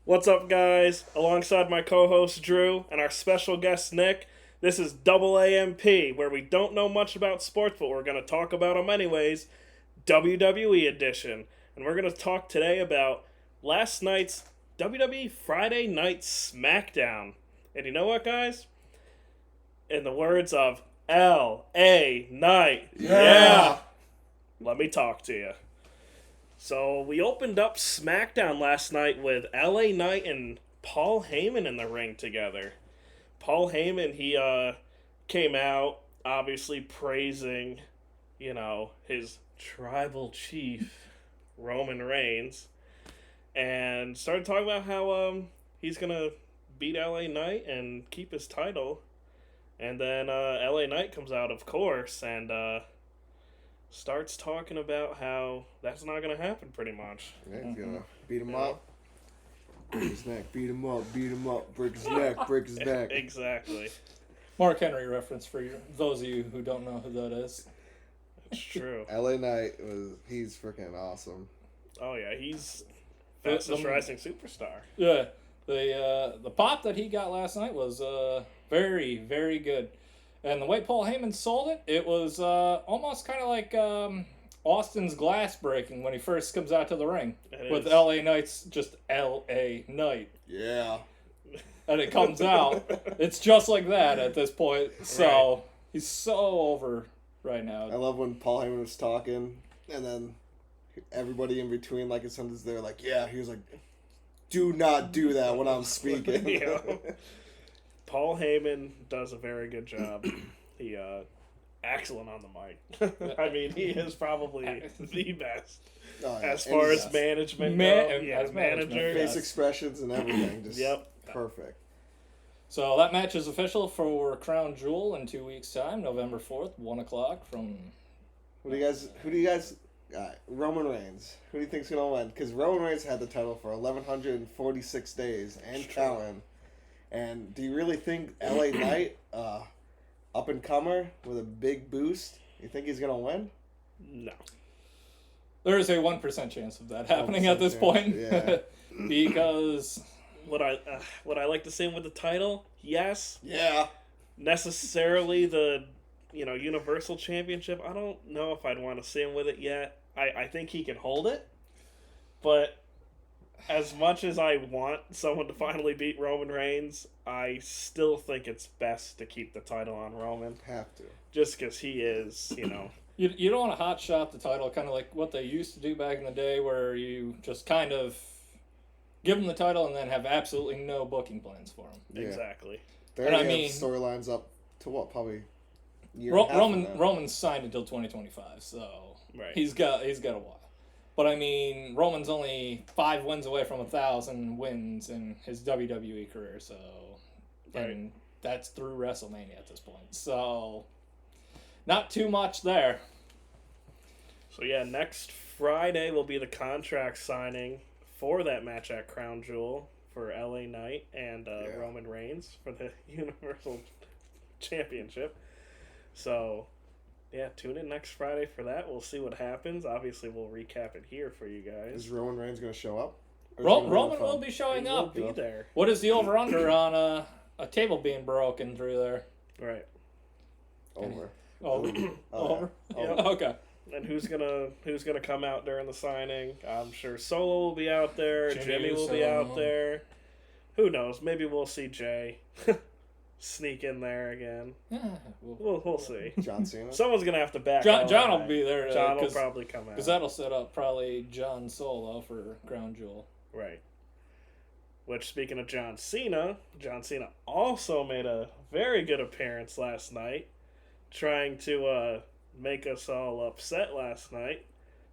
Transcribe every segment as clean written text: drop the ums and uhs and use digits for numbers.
What's up, guys? Alongside my co-host Drew and our special guest Nick, this is Double AMP, where we don't know much about sports, but we're going to talk about them anyways. WWE edition, and we're going to talk today about last night's WWE Friday Night SmackDown. And you know what, guys? In the words of L.A. Knight, yeah! Let me talk to you. So we opened up SmackDown last night with LA Knight and Paul Heyman in the ring together. Paul Heyman, he came out obviously praising, his tribal chief, Roman Reigns, and started talking about how he's going to beat LA Knight and keep his title. And then LA Knight comes out, of course, and starts talking about how that's not going to happen, pretty much. Yeah, he's going to beat him up, break his neck, beat him up, break his neck, break his neck. Exactly. Mark Henry reference for those of you who don't know who that is. It's true. LA Knight, he's freaking awesome. Oh, yeah, he's fastest rising superstar. Yeah, the pop that he got last night was very, very good. And the way Paul Heyman sold it, it was almost kind of like Austin's glass breaking when he first comes out to the ring. With LA Knight's just LA Knight. Yeah. And it comes out. It's just like that at this point. So he's so over right now. I love when Paul Heyman was talking, and then everybody in between, like his sons, they're like, yeah. He was like, do not do that when I'm speaking. Yeah. Paul Heyman does a very good job. He excellent on the mic. I mean, he is probably the best as far as management as manager, face expressions and everything. Just perfect. So that match is official for Crown Jewel in 2 weeks' time, November 4th, 1:00 from. Who do you guys? Roman Reigns. Who do you think's gonna win? Because Roman Reigns had the title for 1,146 days and counting. And do you really think LA Knight, up and comer with a big boost, you think he's gonna win? No. There is a 1% chance of that happening at this point. Yeah. Because would I like to see him with the title? Yes. Yeah. Necessarily the Universal Championship, I don't know if I'd want to see him with it yet. I think he can hold it, but as much as I want someone to finally beat Roman Reigns, I still think it's best to keep the title on Roman. Have to. Just because he is, You don't want to hot shot the title, kind of like what they used to do back in the day, where you just kind of give him the title and then have absolutely no booking plans for him. Yeah. Exactly. They already have storylines up to what, probably a year and a half Roman's signed until 2025, so he's got a while. But I mean, Roman's only 5 wins away from 1,000 wins in his WWE career, so and that's through WrestleMania at this point. So not too much there. So yeah, next Friday will be the contract signing for that match at Crown Jewel for LA Knight and Roman Reigns for the Universal Championship. So yeah, tune in next Friday for that. We'll see what happens. Obviously, we'll recap it here for you guys. Is Roman Reigns going to show up? Roman will be showing up. He will be there. What is the over-under on a table being broken through there? Right. Over. Over? Yeah. Okay. And who's gonna come out during the signing? I'm sure Solo will be out there. Jimmy will be out there. Who knows? Maybe we'll see Jay sneak in there again. Yeah, we'll see. John Cena. Someone's gonna have to back. John will be there. John will probably come out because that'll set up probably John Solo for Crown Jewel. Right. Which, speaking of John Cena also made a very good appearance last night, trying to make us all upset last night.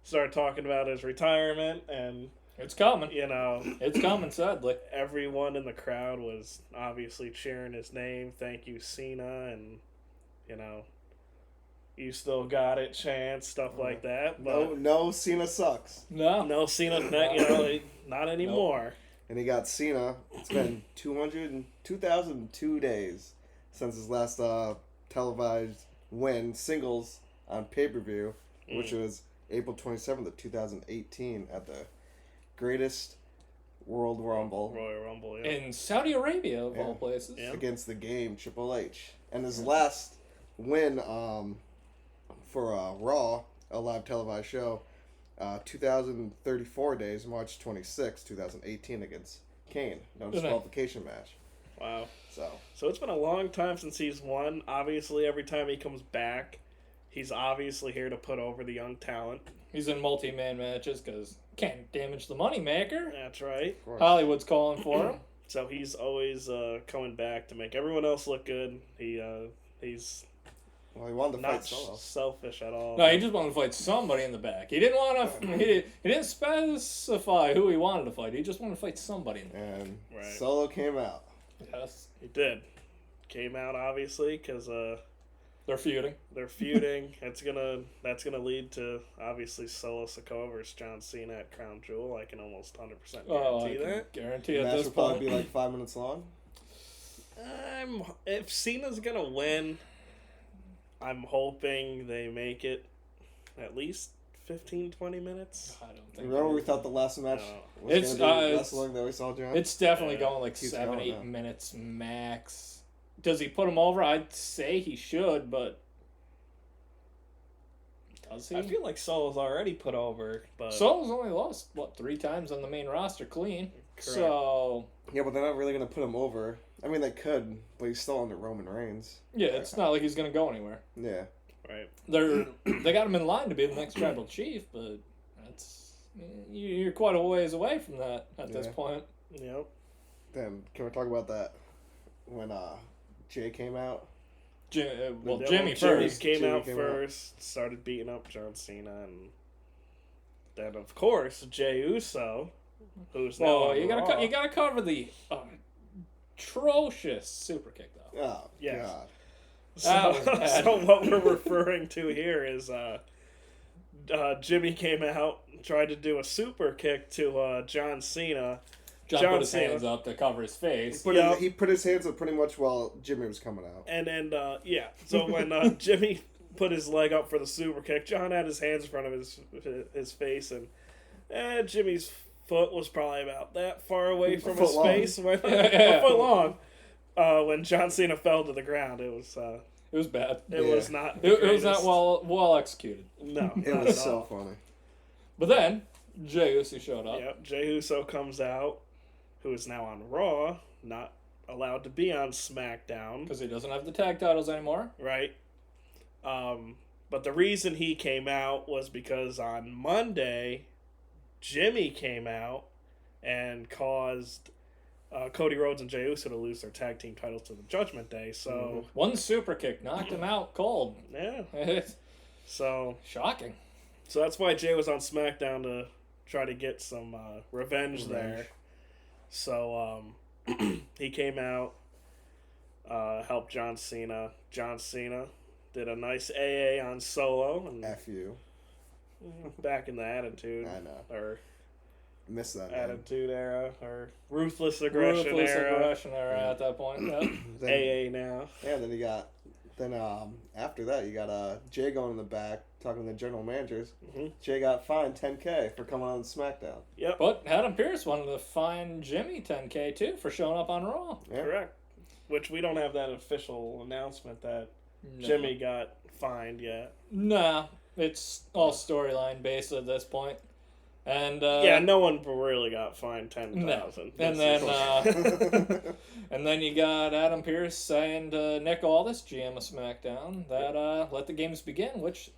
Started talking about his retirement and. It's coming. It's coming, sadly. Everyone in the crowd was obviously cheering his name. Thank you, Cena, and, you still got it, chance, stuff like that. But no, Cena sucks. No, Cena, not anymore. Nope. And he got Cena. It's been 2,002 days since his last televised win, singles, on pay-per-view, which was April 27th of 2018 at the greatest Royal Rumble. Yeah. In Saudi Arabia, of all places. Yeah. Against the Game, Triple H. And his last win for Raw, a live televised show, 2034 days, March 26, 2018, against Kane. No disqualification match. Wow. So it's been a long time since he's won. Obviously, every time he comes back, he's obviously here to put over the young talent. He's in multi-man matches because can't damage the moneymaker. That's right. Hollywood's calling for him. So he's always coming back to make everyone else look good. He's he wanted to not fight Solo. selfish at all. No, he just wanted to fight somebody in the back. He didn't want to. He didn't specify who he wanted to fight. He just wanted to fight somebody in the back. And Solo came out. Yes, he did. Came out obviously because they're feuding. That's gonna lead to obviously Solo Sikoa versus John Cena at Crown Jewel. I can almost 100% guarantee that. Guarantee at this point. Will probably be like 5 minutes long. If Cena's gonna win, I'm hoping they make it at least 15-20 minutes. I don't think. Remember we thought the last match was going to be less long that we saw, John? It's definitely going like 7-8 minutes max. Does he put him over? I'd say he should, but does he? I feel like Solo's already put over, but Solo's only lost 3 times on the main roster clean. Correct. So yeah, but they're not really going to put him over. I mean, they could, but he's still under Roman Reigns. Yeah, it's not like he's going to go anywhere. Yeah. Right. They got him in line to be the next tribal chief, but you're quite a ways away from that at this point. Yep. Then can we talk about that when Jay came out? Jimmy first. Came out first, started beating up John Cena, and then of course Jey Uso, who's now on you gotta cover the atrocious super kick though. Oh yes. God. So what we're referring to here is Jimmy came out, tried to do a super kick to John Cena. John put his hands up to cover his face. He put his hands up pretty much while Jimmy was coming out. And so when Jimmy put his leg up for the super kick, John had his hands in front of his face, and Jimmy's foot was probably about that far away from his face, a foot long. When John Cena fell to the ground, it was bad. It was not. It was not well executed. No, it was so funny. But then Jey Uso showed up. Yep, Jey Uso comes out, who is now on Raw, not allowed to be on SmackDown because he doesn't have the tag titles anymore. Right. But the reason he came out was because on Monday, Jimmy came out and caused Cody Rhodes and Jey Uso to lose their tag team titles to the Judgment Day. So one super kick knocked him out cold. Yeah. So shocking. So that's why Jey was on SmackDown to try to get some revenge there. So he came out, helped John Cena. John Cena did a nice AA on Solo. And F you. Back in the Attitude. I know. Or miss that Attitude era or Ruthless Aggression era at that point. Yep. AA now. Yeah, then after that you got Jay going in the back talking to the general managers. Mm-hmm. Jay got fined $10,000 for coming on SmackDown. Yep. But Adam Pearce wanted to fine Jimmy $10,000 too for showing up on Raw. Yeah. Correct. Which we don't have that official announcement that Jimmy got fined yet. Nah, it's all storyline based at this point. And no one really got fined $10,000. And then you got Adam Pearce saying to Nick Aldis, GM of SmackDown, that let the games begin, which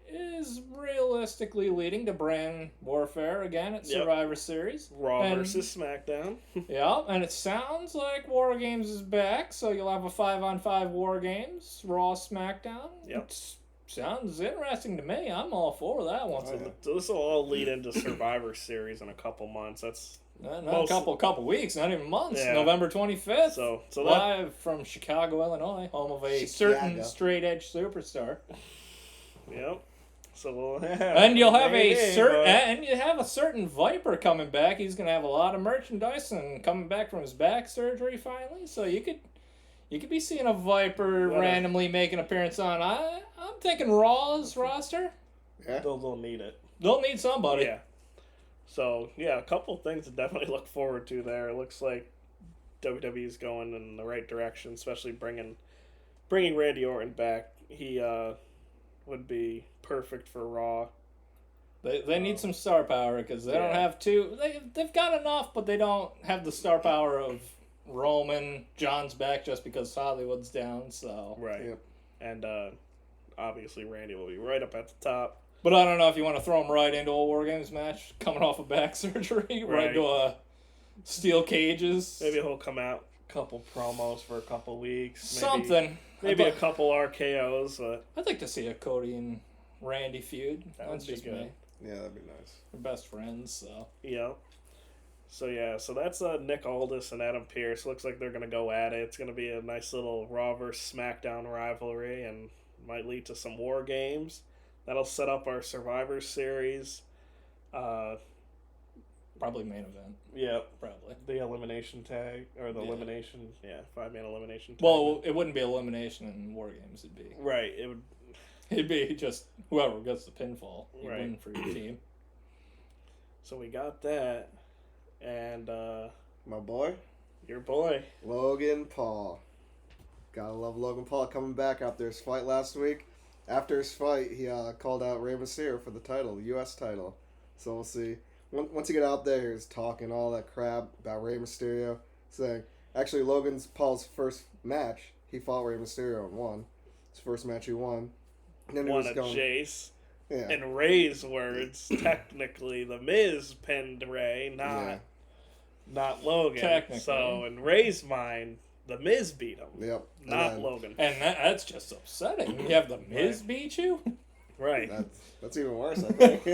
is realistically leading to brand warfare again at Survivor Series. Raw versus SmackDown. Yeah, and it sounds like War Games is back, so you'll have a 5-on-5 War Games, Raw, SmackDown. Yep. Sounds interesting to me. I'm all for that one. So this will all lead into Survivor Series in a couple months. That's not a couple weeks, not even months. Yeah. November 25th. So live from Chicago, Illinois, home of a certain straight edge superstar. Yep. So we'll and you'll have a certain Viper coming back. He's gonna have a lot of merchandise and coming back from his back surgery finally. So you could be seeing a Viper randomly make an appearance on. I'm thinking Raw's roster. Yeah. They'll need it. They'll need somebody. Yeah. So, yeah, a couple things to definitely look forward to there. It looks like WWE's going in the right direction, especially bringing Randy Orton back. He would be perfect for Raw. They need some star power because they don't have two. They've got enough, but they don't have the star power of Roman. John's back just because Hollywood's down, so. Right. Yep. And obviously Randy will be right up at the top. But I don't know if you want to throw him right into a War Games match, coming off of back surgery, right into a steel cages. Maybe he'll come out, couple promos for a couple weeks. Something. Maybe a couple RKOs. I'd like to see a Cody and Randy feud. That's just good. Me. Yeah, that'd be nice. We're best friends, so. Yeah. So that's Nick Aldis and Adam Pearce. Looks like they're gonna go at it. It's gonna be a nice little Raw vs SmackDown rivalry, and might lead to some War Games. That'll set up our Survivor Series. Probably main event. Yeah, probably the elimination tag or the elimination. Yeah, 5-man elimination tag. Well, it wouldn't be elimination in War Games. It'd be right. It would. It'd be just whoever gets the pinfall. You win for your team. So we got that, and my boy, your boy, Logan Paul. Gotta love Logan Paul coming back after his fight last week. After his fight, he called out Rey Mysterio for the title, the U.S. title. So we'll see. Once he get out there, he's talking all that crap about Rey Mysterio, saying actually Logan Paul's first match, he fought Rey Mysterio and won. His first match he won. And then won a Jace. Yeah. In Rey's words, technically the Miz pinned Rey, not Logan. Technically. So in Rey's mind, the Miz beat him. Yep. Not Logan. And that's just upsetting. You have the Miz beat you? Right. That's even worse, I think.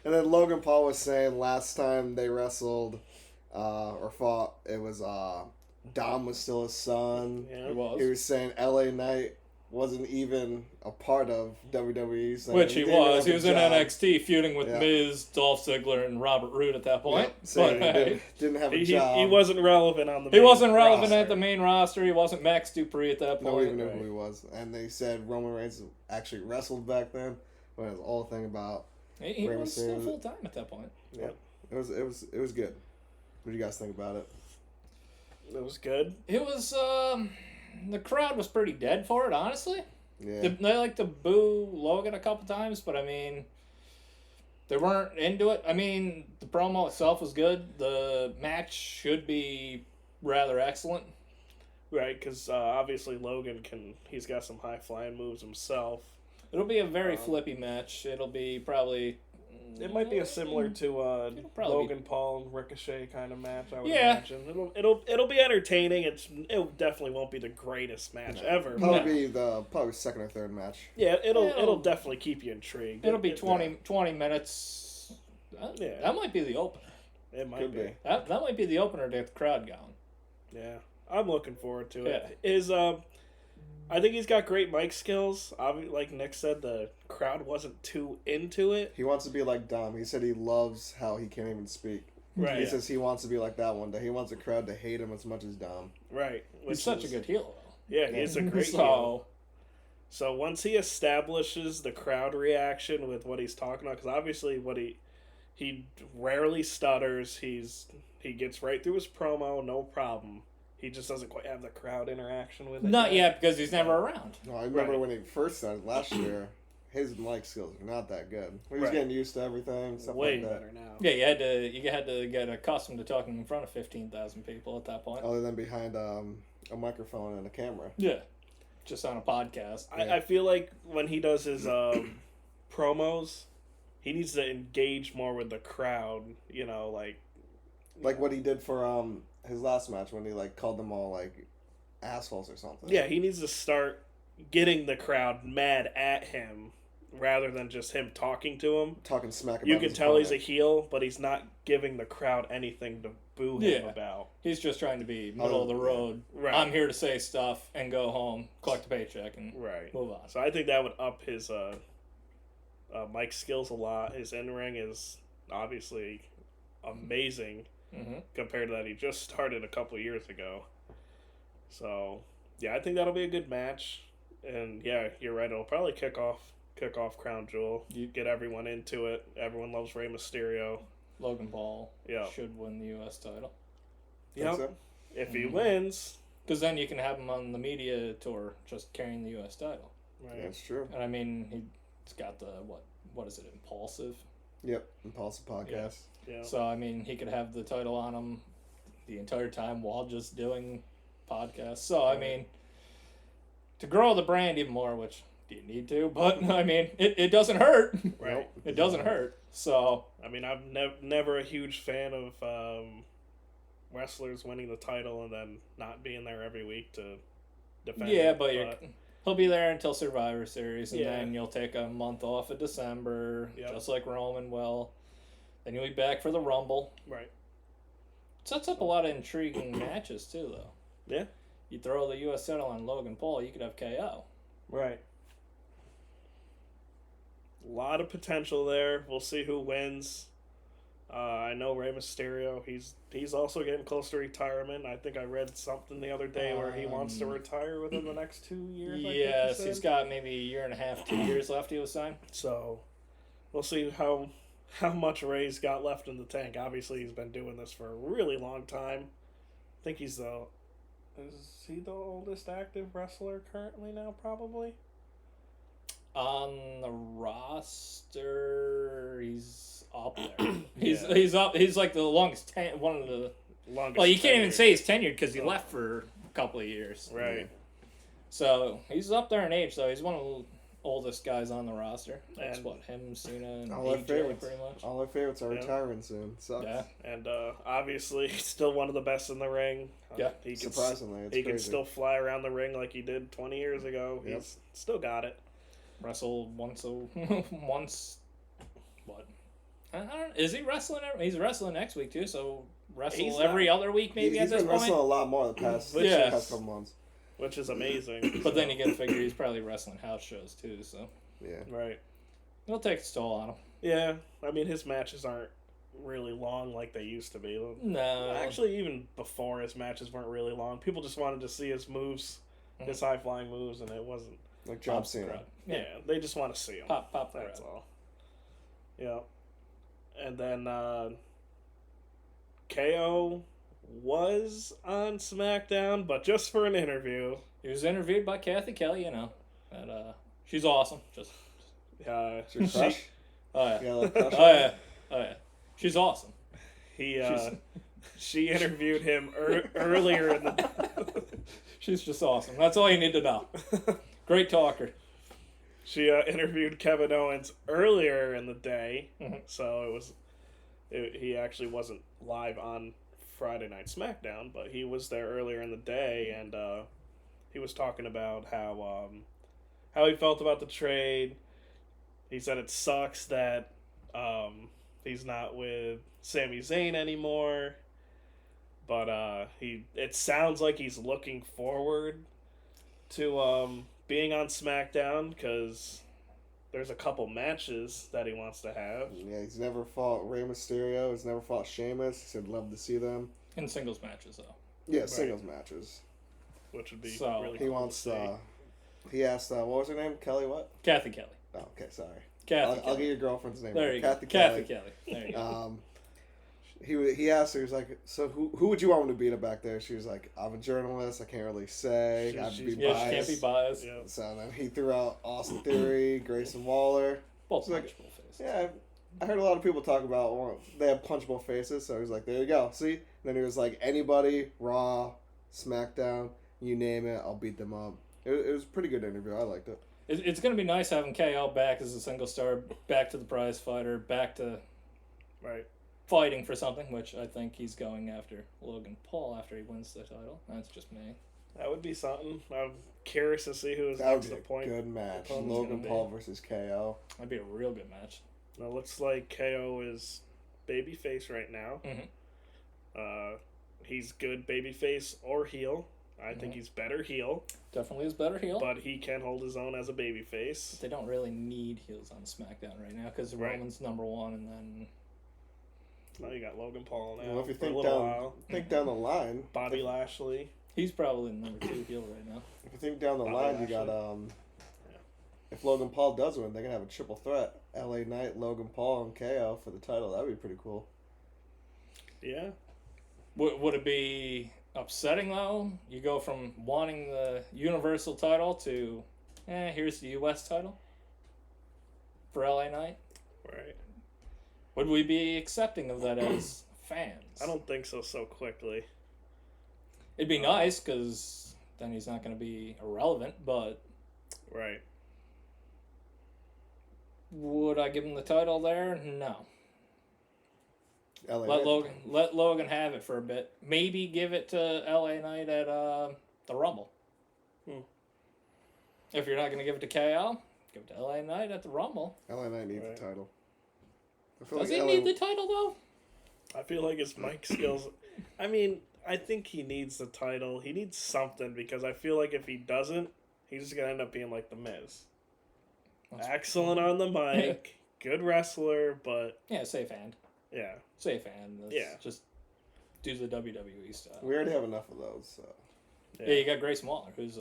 And then Logan Paul was saying last time they wrestled or fought, it was Dom was still his son. Yeah, he was. He was saying LA Knight wasn't even a part of WWE. Which he was. He was in NXT feuding with Miz, Dolph Ziggler, and Robert Roode at that point. But didn't have a job. He wasn't relevant on the He wasn't relevant at the main roster. He wasn't Max Dupree at that point. Nobody even knew who he was. And they said Roman Reigns actually wrestled back then. But it was all thing about he was still full time at that point. Yeah. It was good. What do you guys think about it? It was good. It was the crowd was pretty dead for it, honestly. Yeah. They like to boo Logan a couple times, but I mean, they weren't into it. I mean, the promo itself was good. The match should be rather excellent. Right, because obviously Logan he's got some high flying moves himself. It'll be a very flippy match. It'll be probably. It might be a similar to Logan Paul and Ricochet kind of match. I would imagine it'll be entertaining. It definitely won't be the greatest match ever. Probably probably second or third match. Yeah, it'll definitely keep you intrigued. It'll be 20 minutes. That might be the opener. It might be. That might be the opener to get the crowd going. Yeah, I'm looking forward to it. I think he's got great mic skills. Like Nick said, the crowd wasn't too into it. He wants to be like Dom. He said he loves how he can't even speak. Right. He says he wants to be like that one day. He wants the crowd to hate him as much as Dom. Right. He's such a good heel, though. Yeah, he's a great heel. So once he establishes the crowd reaction with what he's talking about, because obviously he rarely stutters. He gets right through his promo, no problem. He just doesn't quite have the crowd interaction with it. Not yet, because he's never around. No, I remember when he first started last year, his mic skills were not that good. He was getting used to everything, stuff way like that. Better now. Yeah, you had to get accustomed to talking in front of 15,000 people at that point. Other than behind a microphone and a camera. Yeah, just on a podcast. I feel like when he does his promos, he needs to engage more with the crowd. Like what he did for his last match when he called them all assholes or something. Yeah, he needs to start getting the crowd mad at him rather than just him talking to him. Talking smack about You can tell he's a heel, but he's not giving the crowd anything to boo him about. He's just trying to be middle of the road. Right. I'm here to say stuff and go home, collect a paycheck, and move on. So I think that would up his mic skills a lot. His in-ring is obviously amazing. Mm-hmm. Compared to that he just started a couple years ago. So, yeah, I think that'll be a good match. And, yeah, you're right. It'll probably kick off kick off Crown Jewel. You get everyone into it. Everyone loves Rey Mysterio. Logan Paul should win the U.S. title. Yep. So? If he wins. Because then you can have him on the media tour just carrying the U.S. title. Right. That's true. And I mean, he's got the, what is it, Impulsive? Yep, Impulsive podcast. Yeah. So, I mean, he could have the title on him the entire time while just doing podcasts. So, I mean, to grow the brand even more, which you need to, but, I mean, it doesn't hurt. Right. It doesn't hurt. So, I mean, I'm never a huge fan of wrestlers winning the title and then not being there every week to defend it. Yeah, but he'll be there until Survivor Series, and then you'll take a month off in December, just like Roman will. Then you'll be back for the Rumble. Right. It sets up a lot of intriguing matches, too, though. Yeah. You throw the U.S. title on Logan Paul, you could have KO. Right. A lot of potential there. We'll see who wins. I know Rey Mysterio. He's also getting close to retirement. I think I read something the other day where he wants to retire within the next 2 years. Yes, he's got maybe a year and a half, 2 years left he was signed. So we'll see how much Rey's got left in the tank. Obviously, he's been doing this for a really long time. I think is he the oldest active wrestler currently now? Probably. On the roster, he's up there. He's up. He's like the longest. One of the longest. Well, you can't even say he's tenured because he left for a couple of years. Right. So he's up there in age. So he's one of the oldest guys on the roster. That's him, Cena, and all AJ, pretty much. All our favorites are retiring soon. Sucks. Yeah. And obviously, he's still one of the best in the ring. Surprisingly, he can still fly around the ring like he did 20 years ago. Yep. He's still got it. Wrestled once. What? I don't know. Is he wrestling? He's wrestling next week too. So every other week maybe at this point. He's been wrestling a lot more the past couple months, which is amazing. But then you got to figure he's probably wrestling house shows too. So right. It'll take its toll on him. Yeah, I mean his matches aren't really long like they used to be. No, actually, even before his matches weren't really long. People just wanted to see his moves, his high flying moves, and it wasn't. Like John Cena. Yeah, they just want to see him. Pop that's all. Yeah. And then KO was on SmackDown, but just for an interview. He was interviewed by Kathy Kelly, and she's awesome. Just she's crush? Oh yeah. Oh yeah. She's awesome. She interviewed him earlier in the She's just awesome. That's all you need to know. Great talker. She interviewed Kevin Owens earlier in the day, so he actually wasn't live on Friday Night SmackDown, but he was there earlier in the day, and he was talking about how he felt about the trade. He said it sucks that he's not with Sami Zayn anymore, but it sounds like he's looking forward to being on SmackDown because there's a couple matches that he wants to have. Yeah, he's never fought Rey Mysterio. He's never fought Sheamus. He said love to see them. In singles matches, though. Yeah, singles matches. Which would be really cool. He wants, he asked, what was her name? Kelly what? Kathy Kelly. Oh, okay, sorry. I'll get your girlfriend's name. There you go. Kathy Kelly. There you go. He asked her, he was like, so who would you want me to beat up back there? She was like, I'm a journalist, I can't really say. I'd be biased. She can't be biased. Yeah. So then he threw out Austin Theory, Grayson Waller. Both punchable faces. Yeah, I heard a lot of people talk about they have punchable faces, so he was like, there you go. See? And then he was like, anybody, Raw, SmackDown, you name it, I'll beat them up. It was a pretty good interview. I liked it. It's going to be nice having KO back as a single star, back to the prize fighter, back to fighting for something, which I think he's going after Logan Paul after he wins the title. That's just me. That would be something. I'm curious to see who is that next to point. Good match. Logan Paul versus KO. That'd be a real good match. Now, it looks like KO is babyface right now. Mm-hmm. He's good babyface or heel. I think he's better heel. Definitely is better heel. But he can hold his own as a babyface. They don't really need heels on SmackDown right now because Roman's number one, and then. Now you got Logan Paul now. Well, if you think down the line, Bobby Lashley. He's probably the number 2 heel right now. If you think down the line, you got if Logan Paul does win, they're gonna have a triple threat: LA Knight, Logan Paul, and KO for the title. That'd be pretty cool. Yeah. Would it be upsetting though? You go from wanting the Universal title to, here's the U.S. title for LA Knight. Right. Would we be accepting of that as fans? I don't think so quickly. It'd be nice because then he's not going to be irrelevant, but... Right. Would I give him the title there? No. LA Let Logan have it for a bit. Maybe give it to LA Knight at the Rumble. If you're not going to give it to KO, give it to LA Knight at the Rumble. LA Knight needs the title. Does he need the title though? I feel like his mic skills. I mean, I think he needs the title. He needs something because I feel like if he doesn't, he's just gonna end up being like the Miz. Excellent on the mic, good wrestler, but safe hand. Yeah, safe hand. Just do the WWE style. We already have enough of those. So. Yeah, you got Grace Waller, who's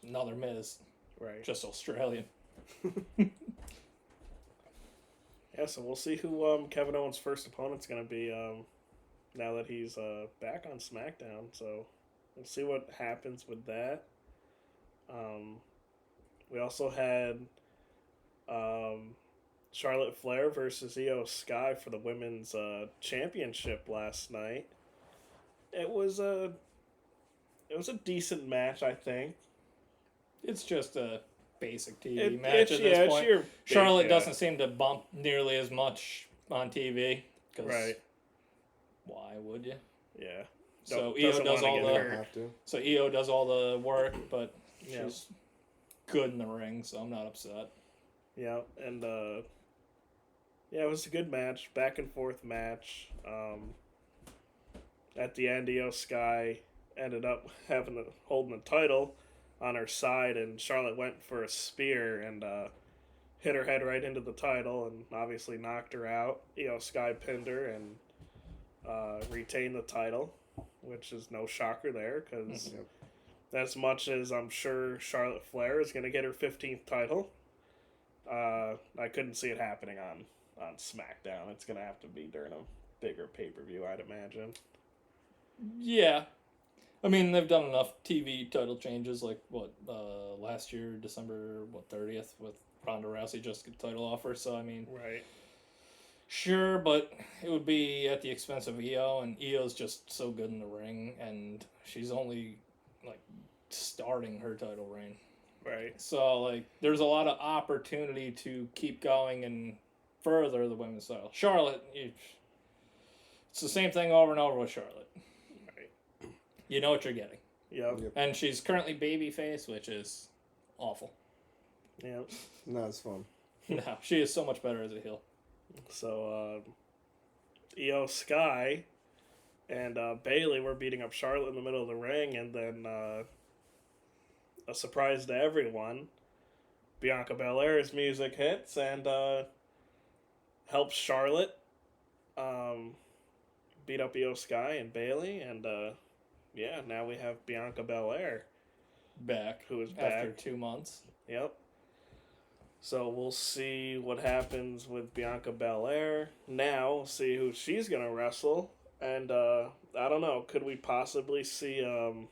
another Miz, right? Just Australian. Yeah, so we'll see who Kevin Owens' first opponent's going to be now that he's back on SmackDown. So we'll see what happens with that. We also had Charlotte Flair versus Io Sky for the women's championship last night. It was a decent match, I think. It's just a basic TV match at this point. Charlotte doesn't seem to bump nearly as much on TV. Right. Why would you? Yeah. So Io does all Io does all the work, but she's good in the ring, so I'm not upset. Yeah, and it was a good match, back and forth match. At the end, Io Sky ended up holding the title on her side, and Charlotte went for a spear and hit her head right into the title and obviously knocked her out. Io Sky pinned her and retained the title, which is no shocker there because as much as I'm sure Charlotte Flair is going to get her 15th title, I couldn't see it happening on SmackDown. It's going to have to be during a bigger pay-per-view, I'd imagine. Yeah. I mean, they've done enough TV title changes, like, last year, December, 30th, with Ronda Rousey just get title offer, so, I mean... Right. Sure, but it would be at the expense of Io, and Io's just so good in the ring, and she's only, starting her title reign. Right. So, there's a lot of opportunity to keep going and further the women's title. Charlotte, it's the same thing over and over with Charlotte. You know what you're getting. Yep. And she's currently babyface, which is awful. Yep. Not as fun. No, she is so much better as a heel. So, Io Sky and Bayley were beating up Charlotte in the middle of the ring, and then a surprise to everyone, Bianca Belair's music hits and helps Charlotte beat up Io Sky and Bayley, and now we have Bianca Belair back, who is back after 2 months. Yep. So we'll see what happens with Bianca Belair. Now, we'll see who she's gonna wrestle, and I don't know. Could we possibly see Io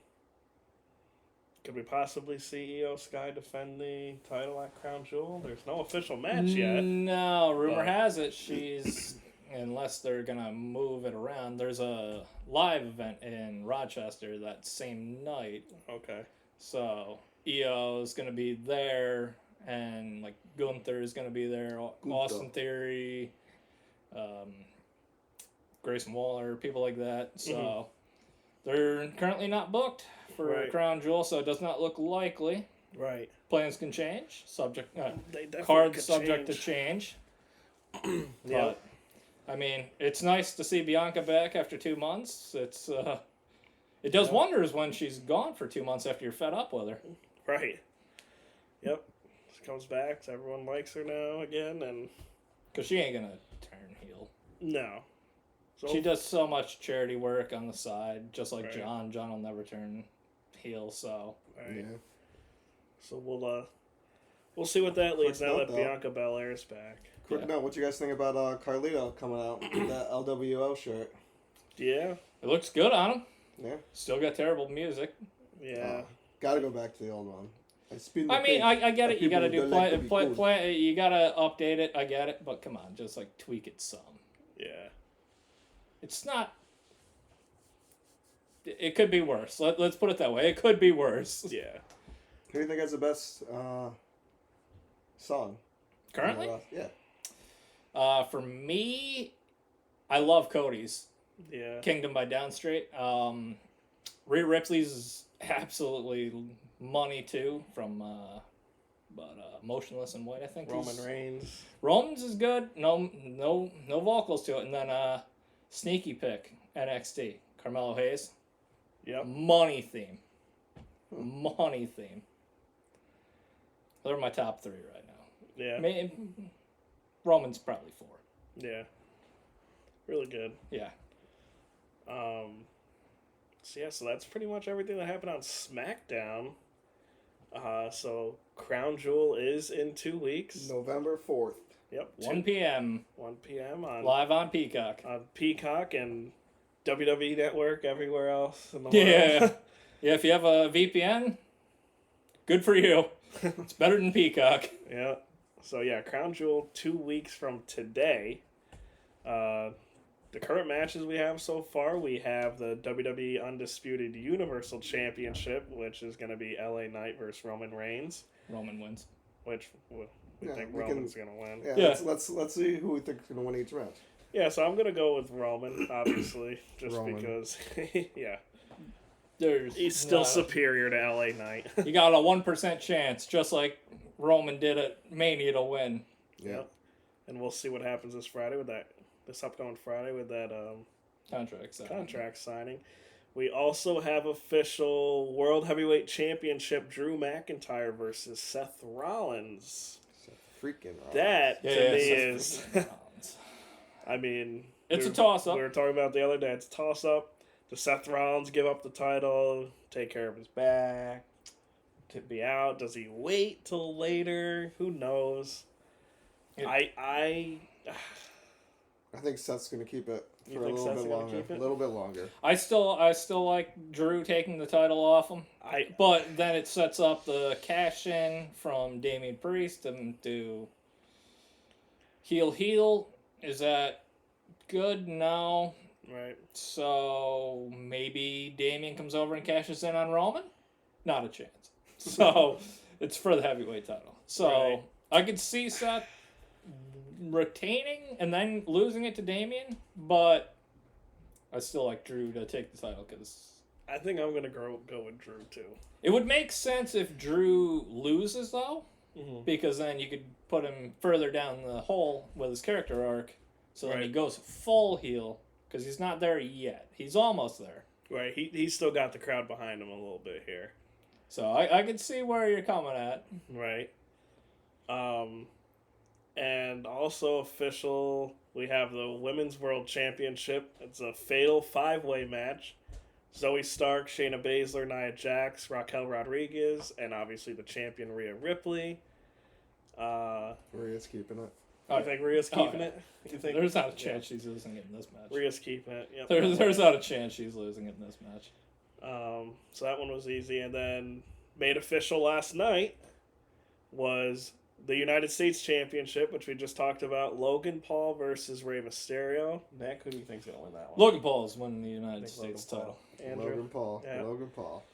Sky defend the title at Crown Jewel? There's no official match yet. No, rumor has it she's. Unless they're going to move it around. There's a live event in Rochester that same night. Okay. So, Io is going to be there, and, Gunther is going to be there, Austin Theory, Grayson Waller, people like that. So, they're currently not booked for Crown Jewel, so it does not look likely. Right. Plans can change. They cards subject to change. Yeah. I mean, it's nice to see Bianca back after 2 months. It does wonders when she's gone for 2 months after you're fed up with her. Right. Yep. She comes back, so everyone likes her now again, and... Because she ain't going to turn heel. No. So she does so much charity work on the side, just like John. John will never turn heel, so... Right. Yeah. So We'll see what that leads Quick now note, that though. Bianca Belair's back. Quick note, what you guys think about Carlito coming out with that LWO shirt? Yeah. It looks good on him. Yeah. Still got terrible music. Yeah. Gotta go back to the old one. I get it. You gotta do play. Cool. You gotta update it. I get it. But come on, just like tweak it some. Yeah. It's not. It could be worse. Let's put it that way. It could be worse. Yeah. Who do you think has the best song? Currently? Yeah. For me, I love Cody's. Yeah. Kingdom by Downstreet. Rhea Ripley's is absolutely money too from Motionless in White, I think. Roman Reigns. Roman's is good. No vocals to it. And then sneaky pick NXT. Carmelo Hayes. Yep. Money theme. Money theme. They're my top 3 right now. Yeah. Roman's probably 4. Yeah. Really good. Yeah. So that's pretty much everything that happened on SmackDown. So Crown Jewel is in 2 weeks. November 4th. Yep. 1 p.m. 1 p.m. on live on Peacock. On Peacock and WWE Network everywhere else in the world. Yeah. Yeah, if you have a VPN, good for you. It's better than Peacock. Yeah. So yeah, Crown Jewel 2 weeks from today. The current matches we have so far, we have the WWE Undisputed Universal Championship, which is going to be LA Knight versus Roman Reigns. Roman wins. Which we think Roman's going to win. Yeah. Let's see who we think is going to win each match. Yeah, so I'm going to go with Roman, obviously, just Roman. because, yeah. He's still no. superior to LA Knight. You got a 1% chance, just like Roman did at Mania to win. Yeah. And we'll see what happens this upcoming Friday with that contract signing. We also have official World Heavyweight Championship Drew McIntyre versus Seth Rollins. Freaking Rollins. That, to me, is... I mean... It's a toss-up. We were talking about the other day. It's a toss-up. Does Seth Rollins give up the title, take care of his back, to be out? Does he wait till later? Who knows? I think Seth's going to keep it for a think little Seth's bit gonna longer. keep it? A little bit longer. I still like Drew taking the title off him. But then it sets up the cash in from Damian Priest to heel. Is that good? No. Right. So maybe Damian comes over and cashes in on Roman? Not a chance. So it's for the heavyweight title. So right. I could see Seth retaining and then losing it to Damian, but I still like Drew to take the title because I think I'm going to go with Drew too. It would make sense if Drew loses though, because then you could put him further down the hole with his character arc. So then he goes full heel. Because he's not there yet. He's almost there. Right. He's still got the crowd behind him a little bit here. So I can see where you're coming at. Right. And also official, we have the Women's World Championship. It's a fatal 5-way match. Zoe Stark, Shayna Baszler, Nia Jax, Raquel Rodriguez, and obviously the champion Rhea Ripley. Rhea's keeping it. You think Rhea's keeping it? You think there's not a chance she's losing it in this match. Rhea's keeping it. Yep. There's not a chance she's losing it in this match. So that one was easy. And then made official last night was the United States Championship, which we just talked about. Logan Paul versus Rey Mysterio. Nick, who do you think's going to win that one? Logan Paul's winning the United States title. Logan Paul. Yeah. Logan Paul.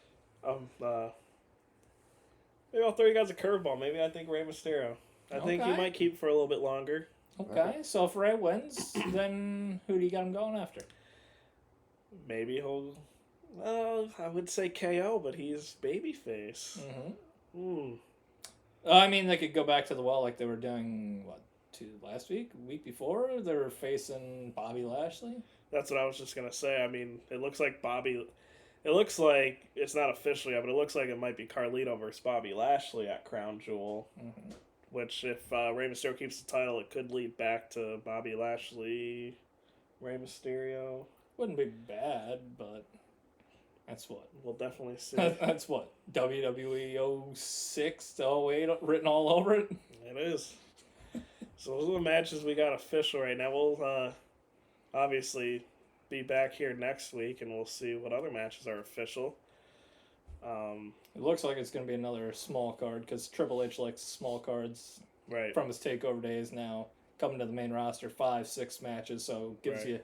Maybe I'll throw you guys a curveball. Maybe I think Rey Mysterio. I think he might keep for a little bit longer. Okay, so if Rey wins, then who do you got him going after? Maybe he'll... Well, I would say KO, but he's babyface. I mean, they could go back to the well like they were doing, last week? Week before? They were facing Bobby Lashley? That's what I was just going to say. I mean, it looks like It looks like, it's not officially yet, but it looks like it might be Carlito versus Bobby Lashley at Crown Jewel. Which, if Rey Mysterio keeps the title, it could lead back to Bobby Lashley, Rey Mysterio. Wouldn't be bad, but... That's what? We'll definitely see. That's what? WWE 06 to 08 written all over it? It is. So those are the matches we got official right now. We'll obviously be back here next week, and we'll see what other matches are official. It looks like it's going to be another small card, because Triple H likes small cards from his TakeOver days now. Coming to the main roster, 5-6 matches, so gives you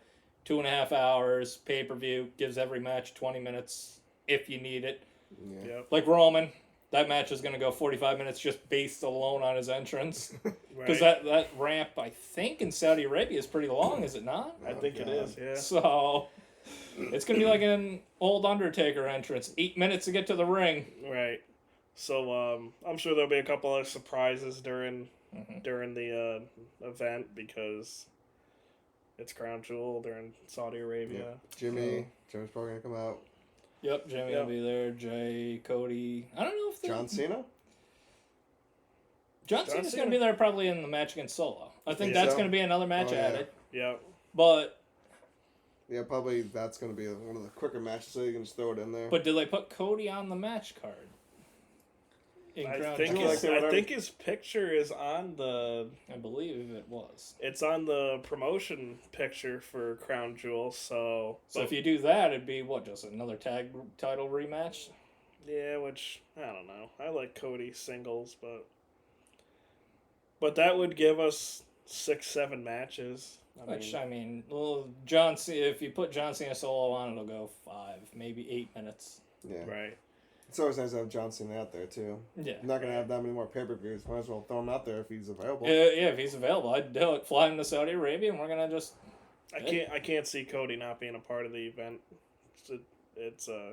2.5 hours, pay-per-view, gives every match 20 minutes if you need it. Yeah. Yep. Like Roman, that match is going to go 45 minutes just based alone on his entrance. Because that ramp, I think, in Saudi Arabia is pretty long, is it not? I think it is, yeah. So, it's going to be like an old Undertaker entrance. 8 minutes to get to the ring. Right. So, I'm sure there'll be a couple of surprises during the event, because it's Crown Jewel. They're in Saudi Arabia. Yeah. Jimmy's probably going to come out. Yep, Jimmy will be there. Jay, Cody. I don't know if John Cena? John Cena's going to be there probably in the match against Solo. I think that's going to be another match added. Yeah. But... yeah, probably that's going to be one of the quicker matches, so you can just throw it in there. But did they put Cody on the match card? I think his picture is on the... I believe it was. It's on the promotion picture for Crown Jewel, so... So if you do that, it'd be, what, just another tag title rematch? Yeah, which, I don't know. I like Cody singles, but that would give us 6-7 matches. I mean, well, John Cena, if you put John Cena solo on, it'll go 5, maybe 8 minutes. Yeah. Right. It's always nice to have John Cena out there, too. Yeah. You're not going to have that many more pay-per-views. Might as well throw him out there if he's available. Yeah, if he's available, I'd do it. Fly him to Saudi Arabia, and we're going to just... I can't see Cody not being a part of the event.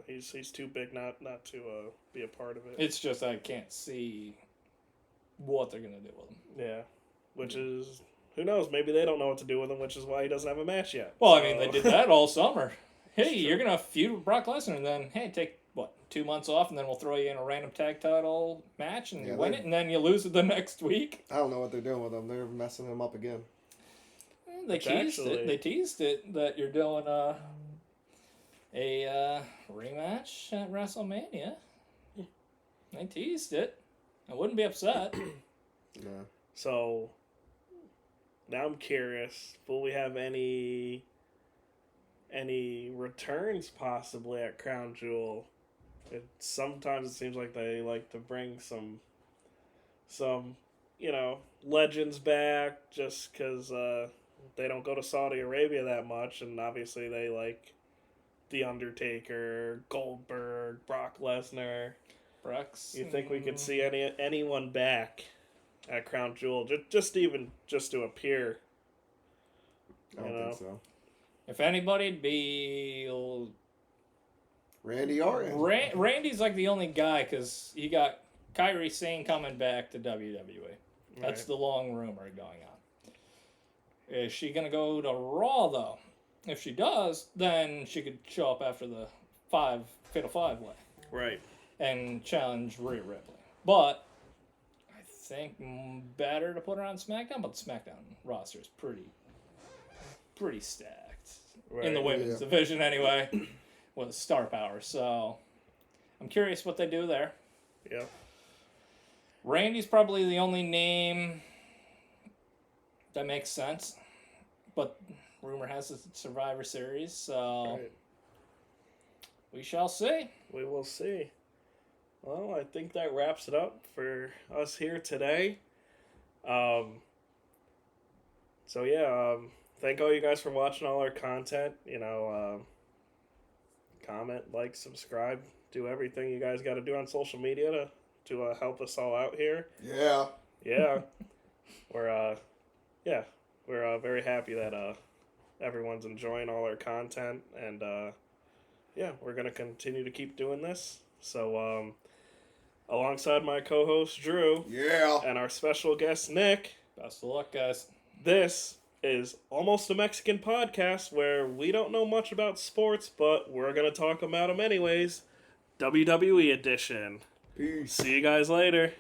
He's too big not to be a part of it. It's just I can't see what they're going to do with him. Yeah. Which is... who knows? Maybe they don't know what to do with him, which is why he doesn't have a match yet. Well, I mean, they did that all summer. Hey, you're going to feud with Brock Lesnar, and then, hey, take, 2 months off, and then we'll throw you in a random tag title match, and you win it, and then you lose it the next week. I don't know what they're doing with him. They're messing him up again. They teased it that you're doing a rematch at WrestleMania. They teased it. I wouldn't be upset. No. So... now I'm curious, will we have any returns possibly at Crown Jewel? Sometimes it seems like they like to bring some legends back, just because they don't go to Saudi Arabia that much, and obviously they like The Undertaker, Goldberg, Brock Lesnar. You think we could see anyone back at Crown Jewel, just to appear? I don't think so. If anybody, it'd be Randy Orton. Randy's like the only guy, because you got Kairi Sane coming back to WWE. That's the long rumor going on. Is she going to go to Raw, though? If she does, then she could show up after the Fatal 5-Way. Right. And challenge Rhea Ripley. But I think better to put her on SmackDown, but the SmackDown roster is pretty stacked. Right. In the women's division, anyway. With star power, so I'm curious what they do there. Yeah. Randy's probably the only name that makes sense, but rumor has it's Survivor Series, so we shall see. We will see. Well, I think that wraps it up for us here today. Thank all you guys for watching all our content. Comment, like, subscribe, do everything you guys got to do on social media to help us all out here. Yeah. We're very happy that everyone's enjoying all our content, and we're gonna continue to keep doing this. So alongside my co-host Drew, and our special guest Nick, best of luck, guys. This is Almost a Mexican Podcast, where we don't know much about sports, but we're going to talk about them anyways. WWE edition. Peace. See you guys later.